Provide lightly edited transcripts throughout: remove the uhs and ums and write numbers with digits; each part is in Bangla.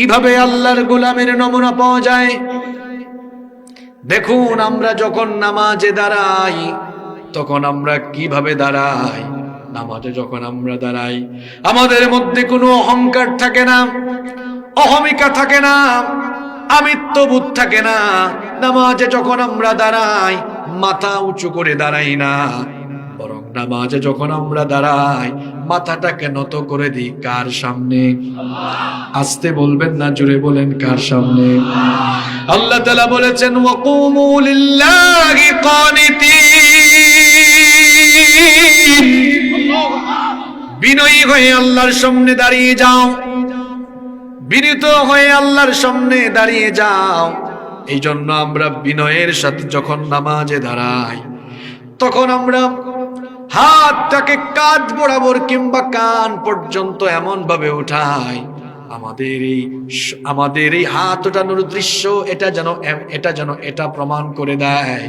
কিভাবে আল্লাহর গোলামের নমুনা পাওয়া যায়? দেখুন, আমরা যখন নামাজে দাঁড়াই তখন আমরা কিভাবে দাঁড়াই। নামাজে যখন আমরা দাঁড়াই আমাদের মধ্যে কোনো অহংকার থাকে না, অহমিকা থাকে না, আমিত্ববোধ থাকে না। নামাজে যখন আমরা দাঁড়াই মাথা উঁচু করে দাঁড়াই না, বরং নামাজে যখন আমরা দাঁড়াই মাথাটাকে নত করে দিই কার সামনে? আস্তে বলবেন না, জোরে বলেন, কার সামনে? আল্লাহ তাআলা বলেছেন ওয়াকুমু লিল্লাহি কানিতিন, বিনয়ী হয়ে আল্লাহর সামনে দাঁড়িয়ে যাও, বিনীত হয়ে আল্লাহর সামনে দাঁড়িয়ে যাও। এই জন্য আমরা বিনয়ের সাথে যখন নামাজে দাঁড়াই তখন আমরা হাতটাকে কাঁধ বরাবর কিংবা কান পর্যন্ত এমন ভাবে উঠাই আমাদের এই হাত ওঠানোর দৃশ্য এটা যেন এটা প্রমাণ করে দেয়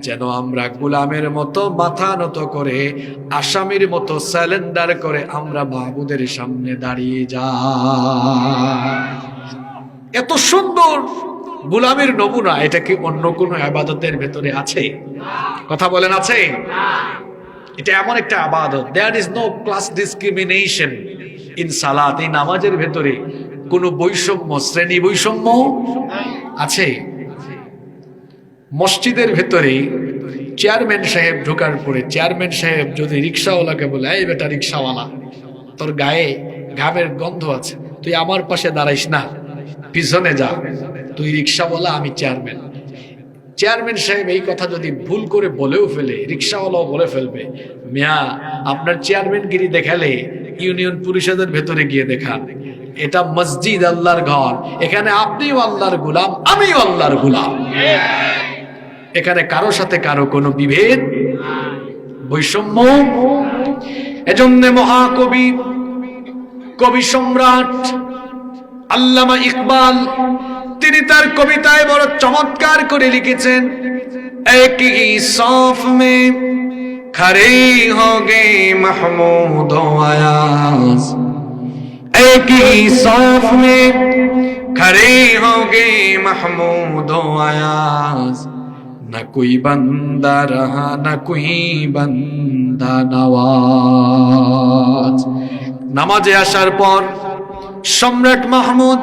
যেন আমরা গোলামের মতো মাথা নত করে, আসামির মতো স্যালেন্ডার করে আমরা মাহবুদের সামনে দাঁড়িয়ে যাই। এত সুন্দর গোলামের নমুনা, এটা কি অন্য কোনো ইবাদতের ভেতরে আছে? কথা বলেন, আছে? এটা এমন একটা ইবাদত, there is no class discrimination in সালাত। এই নামাজের ভেতরে কোনো বৈষম্য, শ্রেণী বৈষম্য আছে? মসজিদের ভেতরে চেয়ারম্যান সাহেব ঢোকার পরে চেয়ারম্যান সাহেব যদি রিক্সাওয়ালাকে বলে, এই বেটা রিক্সাওয়ালা, তোর গায়ে ঘামের গন্ধ আছে, তুই আমার পাশে দাঁড়াইস না, পিছনে যা, তুই রিক্সাওয়ালা, আমি চেয়ারম্যান। চেয়ারম্যান সাহেব এই কথা যদি ভুল করে বলেও ফেলে, রিক্সাওয়ালাও বলে ফেলবে, মিয়া আপনার চেয়ারম্যানগিরি দেখালে ইউনিয়ন পরিষদের ভেতরে গিয়ে দেখান, এটা মসজিদ, আল্লাহর ঘর, এখানে আপনিও আল্লাহর গোলাম, আমিও আল্লাহর গোলাম। এখানে কারো সাথে কারো কোনো বিভেদ, বৈষম্য। এজন্য মহাকবি, কবি সম্রাট আল্লামা ইকবাল তিনি তার কবিতায় বড় চমৎকার করে লিখেছেন, এক হি সফ মে খড়ে হোগে মাহমুদ ও আয়াজ, এক হি সফ মে খড়ে হোগে মাহমুদ ও আয়াজ, না কোই বান্দা রহা না কোই বান্দা নওয়াজ। নামাজে আসার পর সম্রাট মাহমুদ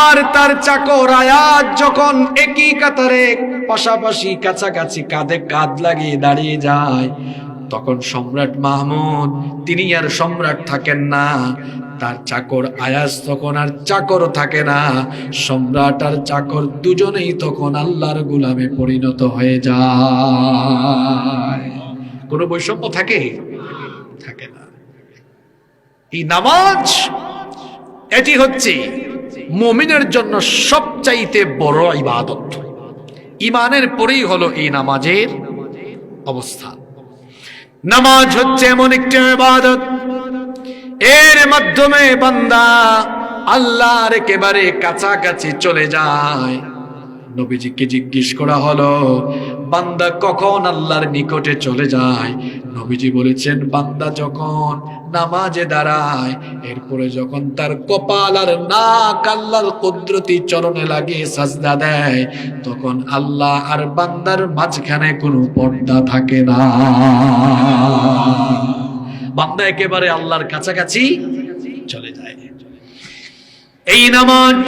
আর তার চাকর আয়াজ যখন একই কাতারে পাশাপাশি কাছাকাছি কাঁধে কাঁধ লাগিয়ে দাঁড়িয়ে যায়, তখন সম্রাট মাহমুদ তিনি আর সম্রাট থাকেন না, তার চাকর আয়াজ তখন আর চাকর থাকে না, সম্রাট আর চাকর দুজনেই তখন আল্লাহর গোলামে পরিণত হয়ে যায়। কোনো বৈষম্য থাকে? থাকে না। এই নামাজ, এটি হচ্ছে মুমিনের জন্য সবচাইতে বড় ইবাদত। ঈমানের পরেই হলো এই নামাজের অবস্থান। নামাজ হচ্ছে এমন একটি ইবাদত, এর মাধ্যমে বান্দা আল্লাহর একেবারে কাছাকাছি চলে যায়। নবীজিকে জিজ্ঞেস করা হলো, বান্দা কখন আল্লাহর নিকটে চলে যায়? নবীজি বলেছেন, বান্দা যখন নামাজে দাঁড়ায়, এরপরে যখন তার কপাল আর নাক আল্লাহর কুদরতি চরণে লাগে সাজদা দেয়, তখন আল্লাহ আর বান্দার মাঝখানে কোনো পর্দা থাকে না। বান্দা একেবারে আল্লাহর কাছাকাছি চলে যায়। এই নামাজ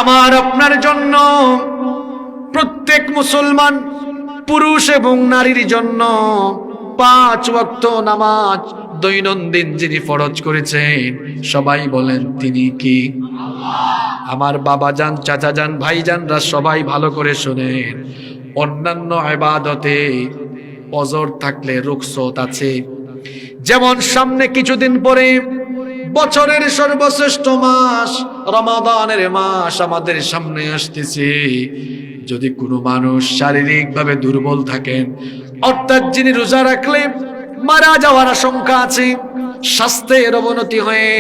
আমার আপনার জন্য, প্রত্যেক মুসলমান পুরুষ এবং নারীর জন্য 5 ওয়াক্ত নামাজ দৈনন্দিন যিনি ফরজ করেছেন, সবাই বলেন তিনি কি? আমার বাবা যান, চাচা যান, ভাই যানরা সবাই ভালো করে শোনেন। অন্যান্য ইবাদতে অজর থাকলে রুখসত আছে, যেমন সামনে কিছুদিন পরে বছরের সর্বশ্রেষ্ঠ মাস রমাদানের মাস আমাদের সামনে আসতেছে। যদি কোনো মানুষ শারীরিকভাবে দুর্বল থাকেন, অর্থাৎ যিনি রোজা রাখলে মারা যাওয়ার আশঙ্কা আছে, স্বাস্থ্যের অবনতি হয়ে,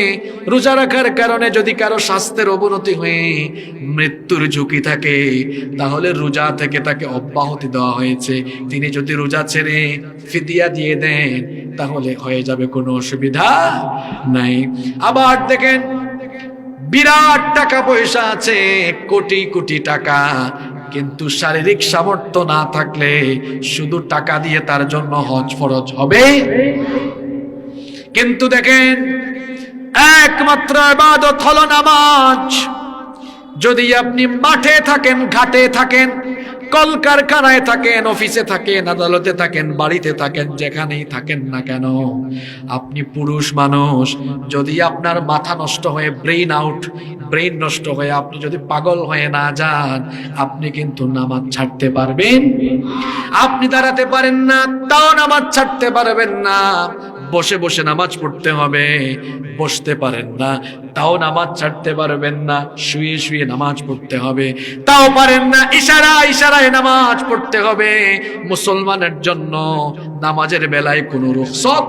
রোজা রাখার কারণে যদি কারো স্বাস্থ্যের অবনতি হয়ে মৃত্যুর ঝুঁকি থাকে, তাহলে রোজা থেকে তাকে অব্যাহতি দেওয়া হয়েছে। তিনি যদি রোজা ছেড়ে ফিদিয়া দিয়ে দেন তাহলে হয়ে যাবে, কোনো অসুবিধা নাই। আবার দেখেন বিরাট টাকা পয়সা আছে, কোটি কোটি টাকা, কিন্তু শারীরিক সামর্থ্য না থাকলে শুধু টাকা দিয়ে তার জন্য হজ ফরজ হবে। কিন্তু দেখেন, একমাত্র ইবাদত হলো নামাজ। যদি আপনি মাঠে থাকেন, ঘাটে থাকেন, কলকারখানায় থাকেন, অফিসে থাকেন, আদালতে থাকেন, বাড়িতে থাকেন, যেখানেই থাকেন না কেন, আপনি পুরুষ মানুষ, যদি আপনার মাথা নষ্ট হয়ে ব্রেইন নষ্ট হয়ে আপনি যদি পাগল হয়ে না যান, আপনি কিন্তু নামাজ ছাড়তে পারবেন? আপনি দাঁড়াতে পারেন না, তাও নামাজ ছাড়তে পারবেন না। বসে বসে নামাজ পড়তে হবে, বসতে পারেন না, তাও নামাজ ছাড়তে পারবেন না। শুয়ে শুয়ে নামাজ পড়তে হবে, তাও পারেন না। ইশারায় নামাজ পড়তে হবে। মুসলমানের জন্য নামাজের বেলায় কোনো রুখসত,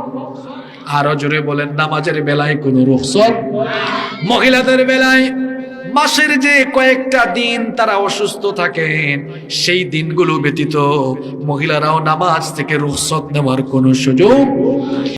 আরো জোরে বলেন, নামাজের বেলায় কোনো রুখসত। মহিলাদের বেলায় মাসের যে কয়েকটা দিন তারা অসুস্থ থাকেন, সেই দিনগুলো ব্যতীত মহিলারাও নামাজ থেকে রুখসত নেওয়ার কোনো সুযোগ